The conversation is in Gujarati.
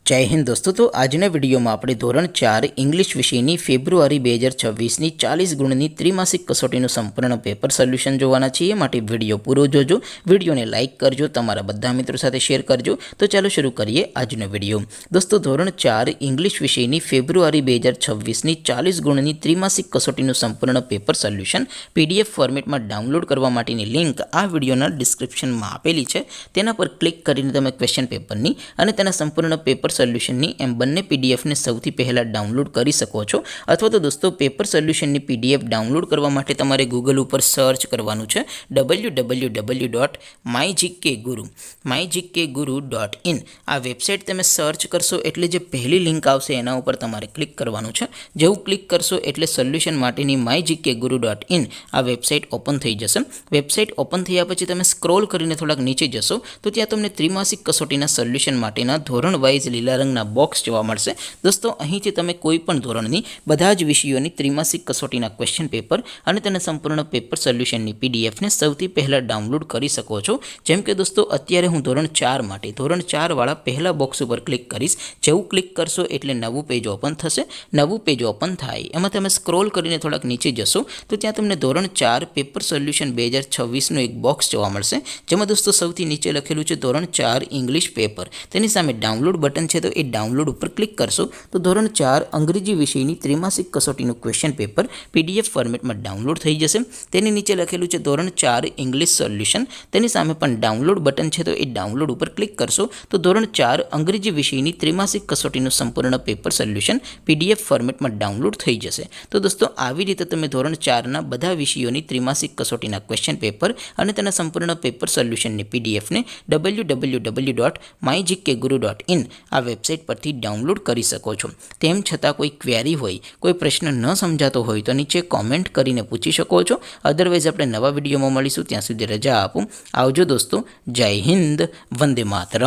जय हिंद दोस्तों। तो आजना विडियो में આપણે ધોરણ 4 इंग्लिश વિષયની ફેબ્રુઆરી 2026ની 40 ગુણની ત્રિમાસિક કસોટીનું સંપૂર્ણ પેપર સોલ્યુશન જોવાના છીએ। માટે વિડિયો પૂરો જોજો, વિડિયોને લાઈક કરજો, તમારા બધા મિત્રો સાથે શેર કરજો। તો ચાલો શરૂ કરીએ આજનો વિડિયો। દોસ્તો ધોરણ 4 इंग्लिश વિષયની ફેબ્રુઆરી 2026ની 40 ગુણની ત્રિમાસિક કસોટીનું સંપૂર્ણ પેપર સોલ્યુશન પીડીએફ ફોર્મેટમાં ડાઉનલોડ કરવા માટેની લિંક આ વિડિયોના ડિસ્ક્રિપ્શનમાં આપેલી છે। તેના પર ક્લિક કરીને તમે ક્વેશ્ચન પેપરની અને તેના સંપૂર્ણ પેપર સોલ્યુશનની એમ બંને પીડીએફને સૌથી પહેલાં ડાઉનલોડ કરી શકો છો। અથવા તો દોસ્તો પેપર સોલ્યુશનની પીડીએફ ડાઉનલોડ કરવા માટે તમારે ગૂગલ ઉપર સર્ચ કરવાનું છે www.mygkguru.in। આ વેબસાઇટ તમે સર્ચ કરશો એટલે જે પહેલી લિંક આવશે એના ઉપર તમારે ક્લિક કરવાનું છે। જેવું ક્લિક કરશો એટલે સોલ્યુશન માટેની mygkguru.in આ વેબસાઇટ ઓપન થઈ જશે। વેબસાઇટ ઓપન થયા પછી તમે સ્ક્રોલ કરીને થોડાક નીચે જશો તો ત્યાં તમને ત્રિમાસિક કસોટીના સોલ્યુશન માટેના ધોરણ વાઇઝ લીલા રંગના બોક્સ જોવા મળશે। દોસ્તો અહીંથી તમે કોઈ પણ ધોરણની બધા જ વિષયોની ત્રિમાસિક કસોટીના ક્વેશ્ચન પેપર અને તેના સંપૂર્ણ પેપર સોલ્યુશનની પીડીએફને સૌથી પહેલાં ડાઉનલોડ કરી શકો છો। જેમ કે દોસ્તો અત્યારે હું ધોરણ 4 માટે ધોરણ 4 વાળા પહેલા બોક્સ ઉપર ક્લિક કરીશ। જેવું ક્લિક કરશો એટલે નવું પેજ ઓપન થશે। નવું પેજ ઓપન થાય એમાં તમે સ્ક્રોલ કરીને થોડાક નીચે જશો તો ત્યાં તમને ધોરણ 4 પેપર સોલ્યુશન 2026નું એક બોક્સ જોવા મળશે। જેમાં દોસ્તો સૌથી નીચે લખેલું છે ધોરણ 4 ઇંગ્લિશ પેપર। તેની સામે ડાઉનલોડ બટન છે તો એ ડાઉનલોડ ઉપર ક્લિક કરશો તો ધોરણ 4 અંગ્રેજી વિષયની ત્રિમાસિક કસોટીનું ક્વેશ્ચન પેપર પીડીએફ ફોર્મેટમાં ડાઉનલોડ થઈ જશે। તેની નીચે લખેલું છે ધોરણ 4 ઇંગ્લિશ સોલ્યુશન। તેની સામે પણ ડાઉનલોડ બટન છે તો એ ડાઉનલોડ ઉપર ક્લિક કરશો તો ધોરણ 4 અંગ્રેજી વિષયની ત્રિમાસિક કસોટીનું સંપૂર્ણ પેપર સોલ્યુશન પીડીએફ ફોર્મેટમાં ડાઉનલોડ થઈ જશે। તો દોસ્તો આવી રીતે તમે ધોરણ 4ના બધા વિષયોની ત્રિમાસિક કસોટીના ક્વેશ્ચન પેપર અને તેના સંપૂર્ણ પેપર સોલ્યુશનની પીડીએફને www.mygkguru.in આ વેબસાઇટ પરથી ડાઉનલોડ કરી શકો છો। તેમ છતાં કોઈ ક્વેરી હોય, કોઈ પ્રશ્ન ન સમજાતો હોય તો નીચે કોમેન્ટ કરીને પૂછી શકો છો। અધરવાઇઝ આપણે નવા વિડીયોમાં મળીશું, ત્યાં સુધી રજા આપો। આવજો દોસ્તો, જય હિન્દ, વંદે માતરમ।